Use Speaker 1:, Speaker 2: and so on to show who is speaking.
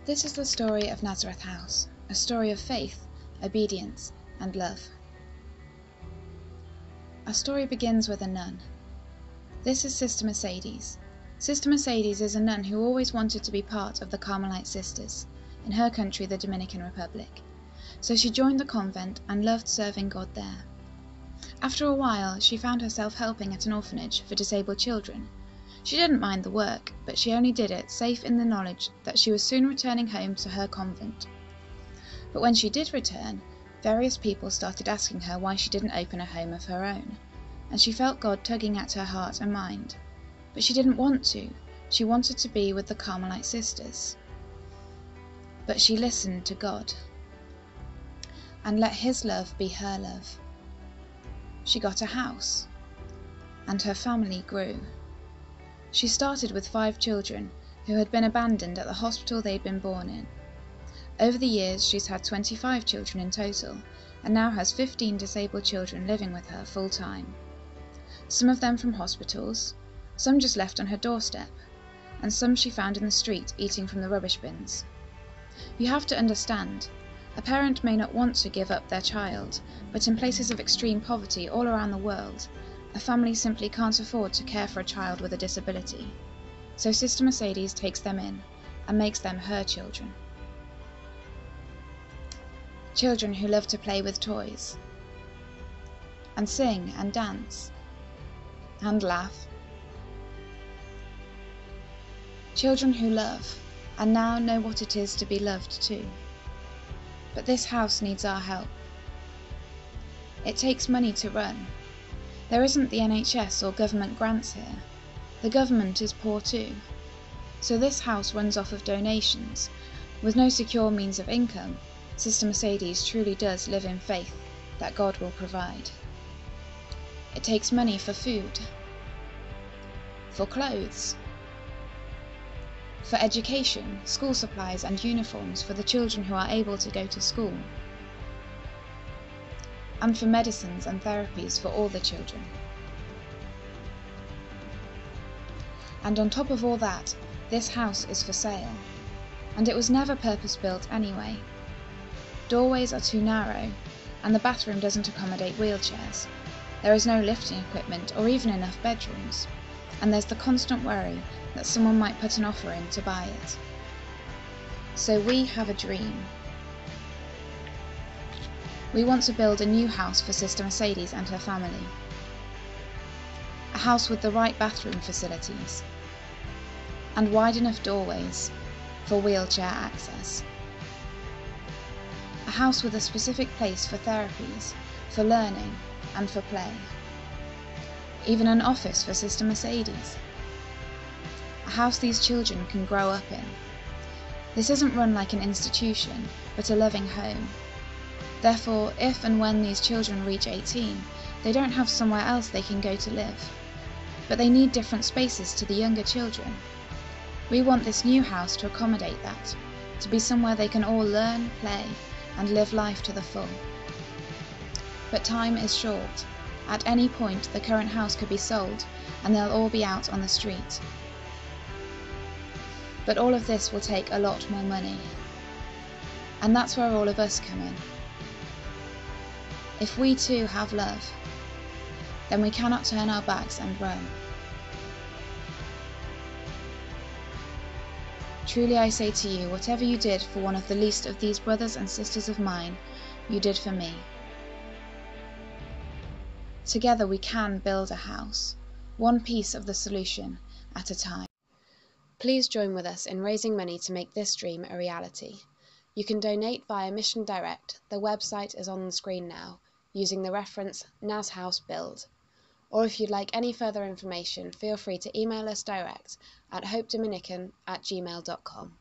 Speaker 1: This is the story of Nazareth House, a story of faith, obedience, and love. Our story begins with a nun. This is Sister Mercedes. Sister Mercedes is a nun who always wanted to be part of the Carmelite Sisters, in her country the Dominican Republic. So she joined the convent and loved serving God there. After a while, she found herself helping at an orphanage for disabled children. She didn't mind the work, but she only did it safe in the knowledge that she was soon returning home to her convent. But when she did return, various people started asking her why she didn't open a home of her own, and she felt God tugging at her heart and mind. But she didn't want to. She wanted to be with the Carmelite Sisters. But she listened to God and let His love be her love. She got a house, and her family grew. She started with 5 children who had been abandoned at the hospital they'd been born in. Over the years, she's had 25 children in total, and now has 15 disabled children living with her full-time. Some of them from hospitals, some just left on her doorstep, and some she found in the street eating from the rubbish bins. You have to understand, a parent may not want to give up their child, but in places of extreme poverty all around the world, a family simply can't afford to care for a child with a disability. So Sister Mercedes takes them in and makes them her children. Children who love to play with toys, and sing and dance, and laugh. Children who love, and now know what it is to be loved too. But this house needs our help. It takes money to run. There isn't the NHS or government grants here. The government is poor too. So this house runs off of donations. With no secure means of income, Sister Mercedes truly does live in faith that God will provide. It takes money for food, for clothes, for education, school supplies and uniforms for the children who are able to go to school, and for medicines and therapies for all the children. And on top of all that, this house is for sale, and it was never purpose-built anyway. Doorways are too narrow, and the bathroom doesn't accommodate wheelchairs. There is no lifting equipment or even enough bedrooms, and there's the constant worry that someone might put an offer in to buy it. So we have a dream. We want to build a new house for Sister Mercedes and her family. A house with the right bathroom facilities, and wide enough doorways for wheelchair access. A house with a specific place for therapies, for learning, and for play. Even an office for Sister Mercedes. A house these children can grow up in. This isn't run like an institution, but a loving home. Therefore, if and when these children reach 18, they don't have somewhere else they can go to live. But they need different spaces to the younger children. We want this new house to accommodate that, to be somewhere they can all learn, play, and live life to the full. But time is short. At any point, the current house could be sold, and they'll all be out on the street. But all of this will take a lot more money. And that's where all of us come in. If we too have love, then we cannot turn our backs and run. Truly I say to you, whatever you did for one of the least of these brothers and sisters of mine, you did for me. Together we can build a house, one piece of the solution at a time. Please join with us in raising money to make this dream a reality. You can donate via Mission Direct, the website is on the screen now, using the reference Naz House Build. Or if you'd like any further information, feel free to email us direct at hopedominican@gmail.com.